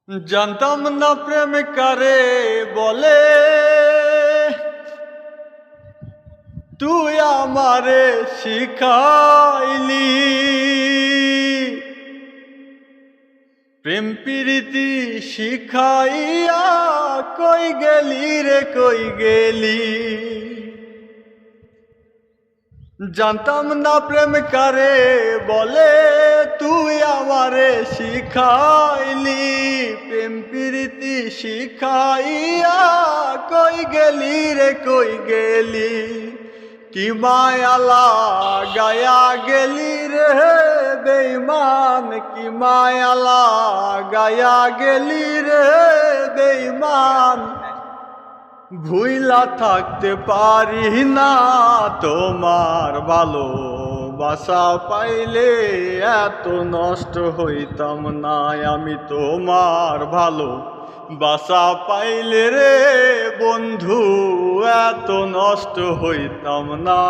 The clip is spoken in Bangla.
জানতাম না প্রেম কারে বলে, তুই আমারে শিখাইলি। প্রেম প্রীতি শিখাইয়া কই গেলি রে কই গেলি। জানতাম না প্রেম কারে বলে, তুই আমারে শিখাইলি। প্রেম প্রীতি শিখাইয়া কই গেলি রে কই গেলি। কি মায়ালা গায়া গেলি রে বেঈমান, কি মায়ালা গায়া গেলি রে বেঈমান। ভুইলা থাকতে পারি না তোমার ভালোবাসা পাইলে, এত নষ্ট হইতাম না আমি তোমার ভালোবাসা পাইলে রে বন্ধু, এত নষ্ট হইতাম না।